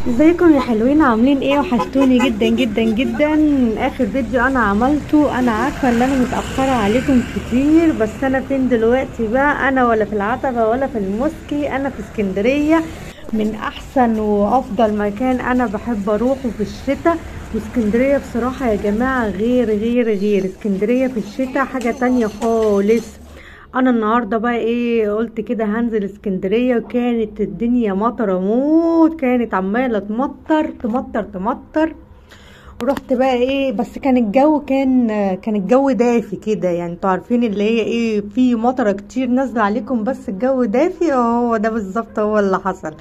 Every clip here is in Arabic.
ازيكم يا حلوين؟ عاملين ايه؟ وحشتوني جدا جدا جدا. اخر فيديو انا عملته، انا عارفه ان انا متاخره عليكم كتير، بس انا فين دلوقتي بقى؟ انا ولا في العتبه ولا في المسكي، انا في اسكندريه، من احسن وافضل مكان انا بحب اروحه في الشتاء. واسكندريه بصراحه يا جماعه غير اسكندريه في الشتاء حاجه تانية خالص. انا النهارده بقى ايه، قلت كده هنزل اسكندريه، وكانت الدنيا مطره موت، كانت عماله تمطر تمطر تمطر. ورحت بقى ايه، بس كان الجو كان الجو دافي كده، يعني انتوا عارفين اللي هي ايه، في مطره كتير نازله عليكم بس الجو دافي. هو ده بالظبط هو اللي حصل.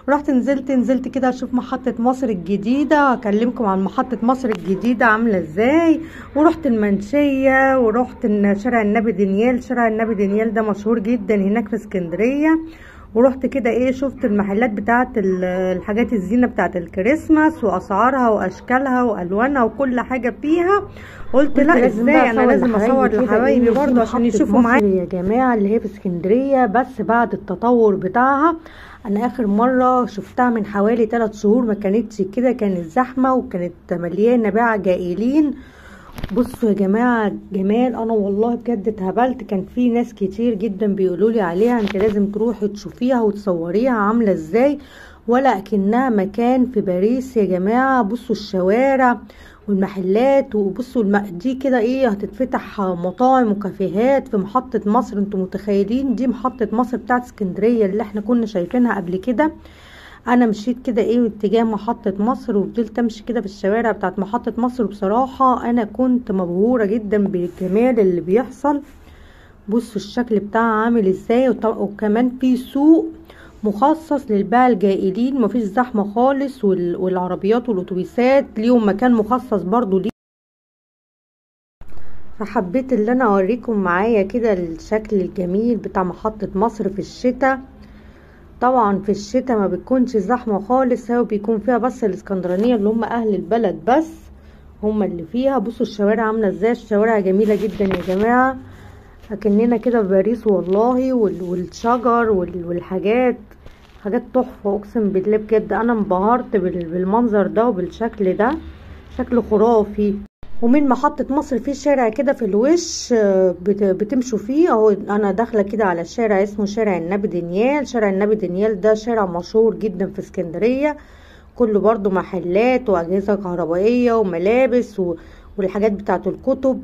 رحت نزلت كده اشوف محطة مصر الجديدة، اكلمكم عن محطة مصر الجديدة عاملة ازاي. ورحت المنشية، ورحت شارع النبي دانيال. شارع النبي دانيال ده مشهور جدا هناك في اسكندرية. ورحت كده ايه، شفت المحلات بتاعت الحاجات الزينة بتاعت الكريسماس، واسعارها واشكالها والوانها وكل حاجة فيها. قلت لا ازاي، انا لازم اصور لحبايبي برضه عشان يشوفوا معايا يا جماعة اللي هي في اسكندرية. بس بعد التطور بتاعها، انا اخر مرة شفتها من حوالي 3 شهور، ما كانتش كده، كانت زحمة وكانت مليانة بقى جائلين. بصوا يا جماعة جمال، انا والله بجد اتهبلت. كان في ناس كتير جدا بيقولوا لي عليها انت لازم تروحي تشوفيها وتصوريها عاملة ازاي، ولا اكنها مكان في باريس يا جماعة. بصوا الشوارع والمحلات، وبصوا دي كده ايه، هتتفتح مطاعم وكافيهات في محطة مصر. انتوا متخيلين؟ دي محطة مصر بتاعت اسكندرية اللي احنا كنا شايفينها قبل كده. انا مشيت كده ايه اتجاه محطة مصر، وفضلت امشي كده في الشوارع بتاعت محطة مصر. بصراحة انا كنت مبهورة جدا بالجمال اللي بيحصل. بصوا الشكل بتاعها عامل ازاي، وكمان في سوق مخصص للباعة الجائلين، مفيش زحمة خالص، والعربيات والاتوبيسات ليهم مكان مخصص برضو ليه. فحبيت اللي انا اوريكم معايا كده الشكل الجميل بتاع محطة مصر في الشتاء. طبعا في الشتاء ما بتكونش زحمة خالص، هو بيكون فيها بس الاسكندرانية اللي هم اهل البلد بس هم اللي فيها. بصوا الشوارع عاملة ازاي، الشوارع جميلة جدا يا جماعة، اكننا كده في باريس والله. والشجر والحاجات، حاجات تحفة اقسم بالله. بجد انا انبهرت بالمنظر ده وبالشكل ده، شكل خرافي. ومن محطة مصر في شارع كده في الوش، بتمشوا فيه اهو. انا داخلة كده على شارع اسمه شارع النبي دانيال. شارع النبي دانيال ده شارع مشهور جدا في اسكندرية، كله برضو محلات واجهزة كهربائية وملابس والحاجات بتاعت الكتب.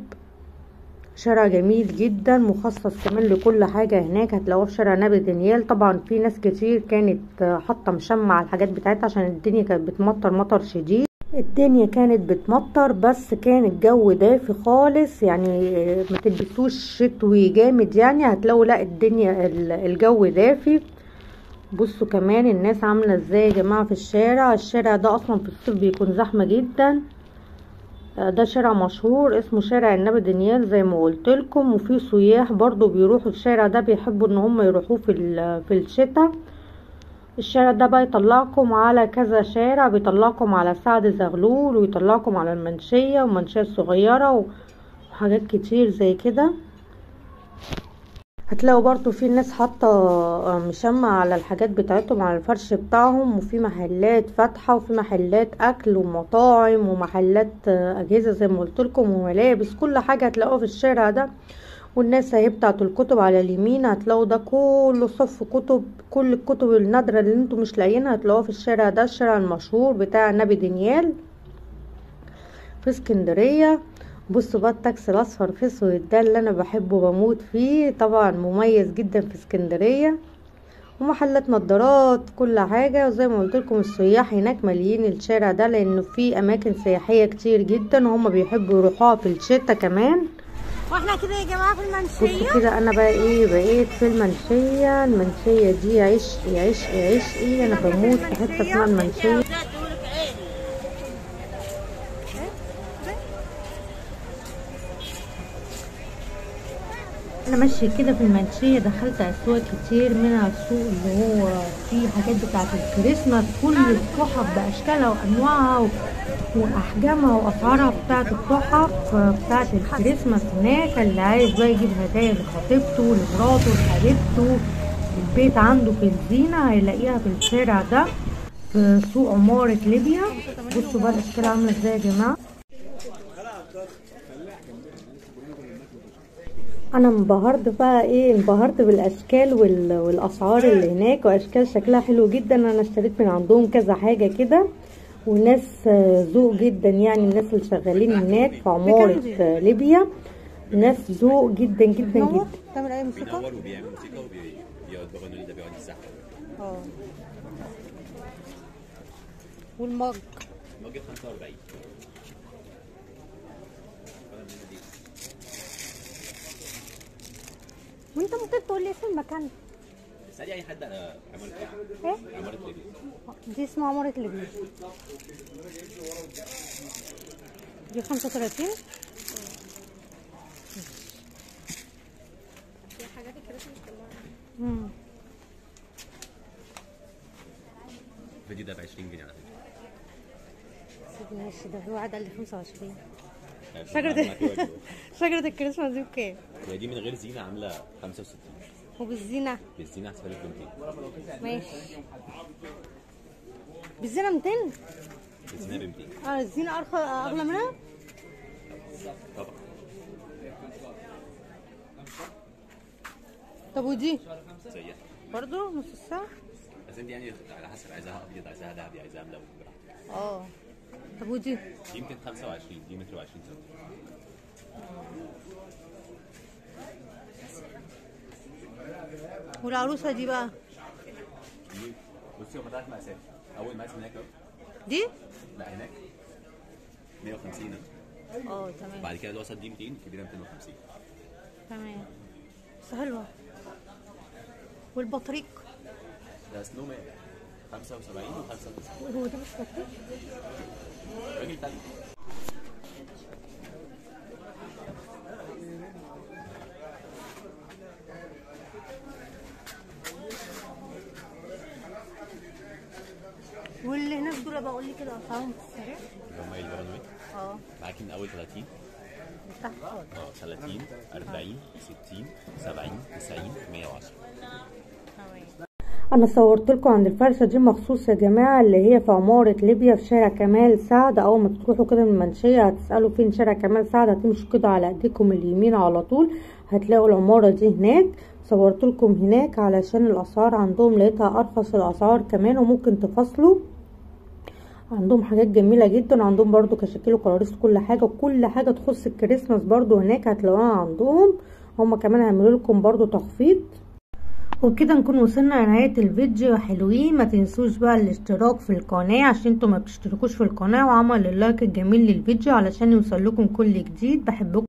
شارع جميل جدا، مخصص كمان لكل حاجة هناك هتلاقوها في شارع نبي دانيال. طبعا في ناس كتير كانت حاطة مشمع على الحاجات بتاعتها عشان الدنيا كانت بتمطر مطر شديد. الدنيا كانت بتمطر بس كان الجو دافي خالص، يعني ما تلبسوش شتوي جامد، يعني هتلاقوا لا الدنيا الجو دافي. بصوا كمان الناس عاملة ازاي يا جماعة في الشارع. الشارع ده اصلا في الصيف بيكون زحمة جدا. ده شارع مشهور اسمه شارع النبي دانيال زي ما قلت لكم. وفي سياح برضو بيروحوا الشارع ده، بيحبوا ان هم يروحوه في الشتاء. الشارع ده بقى يطلعكم على كذا شارع، بيطلعكم على سعد زغلول، ويطلعكم على المنشية والمنشية الصغيرة وحاجات كتير زي كده. هتلاقوا برضو في ناس حاطة مشمع على الحاجات بتاعتهم على الفرش بتاعهم، وفي محلات فاتحة، وفي محلات اكل ومطاعم ومحلات اجهزة زي ما قلت لكم وملابس، كل حاجة هتلاقوها في الشارع ده. والناس اهي بتاعت الكتب على اليمين، هتلاقوا ده كله صف كتب، كل الكتب النادرة اللي انتوا مش لاقيينها هتلاقوها في الشارع ده، الشارع المشهور بتاع نبي دانيال في اسكندرية. بصوا بقى التاكسي الاصفر في اسود ده اللي انا بحبه بموت فيه، طبعا مميز جدا في اسكندرية. ومحلات نظارات كل حاجة. وزي ما قلت لكم السياح هناك مليين الشارع ده، لانه في اماكن سياحية كتير جدا وهم بيحبوا يروحوها في الشتاء كمان. واحنا كده يا جماعه في المنشيه. بصوا كده انا بقى ايه، بقيت في المنشيه. المنشيه دي عشقي انا بموت في حته اسمها المنشيه. انا ماشيه كده في المنشيه، دخلت اسواق كتير، منها السوق اللي هو فيه حاجات بتاعه الكريسماس، كل التحف باشكالها وانواعها واحجامها واسعارها بتاعه التحف بتاعه الكريسماس. هناك اللي عايز بقى يجيب هدايا لخطيبته لمراته لحبيبته البيت عنده في الزينه هيلاقيها في الشارع ده. في سوق عمارة ليبيا. بصوا بقى الاشكال عامله ازاي يا جماعه. انا انبهرت بقى انبهرت بالاشكال والاسعار اللي هناك، واشكال شكلها حلو جدا. انا اشتريت من عندهم كذا حاجه كده، وناس ذوق جدا، يعني الناس اللي شغالين هناك في عمارة ليبيا ناس ذوق جدا جدا جدا. تعمل اي موسيقى؟ بينور وبيعمل موسيقى وبيقعد بغنوا لي، ده بيقعد يزحف. والمج المج 45. وانت ممكن تقول لي اسم المكان؟ اسألي اي حد على عمارة ايه؟ عمارة ليبيا. دي اسمها عمارة ليبيا. دي 35. دي حاجات الكريسماس كلها. الفيديو ده ب 20 جنيه على فكرة. ماشي، ده في واحد قال لي 25. شجرة الكريسماس دي بكام؟ هي دي من غير زينة عاملة 65. وبالزينة؟ بالزينة هتسألك ب 200. ماشي. بالزينة 200؟ بالزينة ب 200. الزينة أغلى منها؟ طبعا. طب ودي؟ زيها برضه نص الساعة؟ بس انت يعني على حسب عايزاها ابيض، عايزاها دهبي، عايزاها ملون براحتك. طب ودي؟ دي 225، دي متر و20 سم. والعروسة دي بقى؟ دي بصي هما 3 مقاسات. اول مقاس هناك اهو. دي؟ لا هناك 150. تمام. بعد كده الوسط دي 200، الكبيرة 250. تمام. بس حلوة. والبطريق؟ ده سنو مان 75 و95. هو ده مش بطريق؟ راجل تاني. واللي هناك دول بقول لي كده اسعارهم في السريع؟ اللي هم البرانويت. معاكي من اول 30. تحت خالص. 30 40 60 70 90 110. انا صورت لكم عند الفرشه دي مخصوص يا جماعه، اللي هي في عماره ليبيا في شارع كمال سعد. اول ما تروحوا كده من المنشيه هتسالوا فين شارع كمال سعد، هتمشوا كده على ايديكم اليمين على طول هتلاقوا العماره دي هناك. صورت لكم هناك علشان الاسعار عندهم لقيتها ارخص الاسعار كمان، وممكن تفصلوا. عندهم حاجات جميله جدا، عندهم برضو كشاكيل وكراريس، كل حاجه تخص الكريسماس برضو هناك هتلاقوها عندهم. هما كمان هيعملوا لكم برضو تخفيض. وبكده نكون وصلنا لنهايه الفيديو. حلوين، ما تنسوش بقى الاشتراك في القناه عشان انتوا ما بتشتركوش في القناه، وعمل اللايك الجميل للفيديو علشان يوصل لكم كل جديد. بحبكم.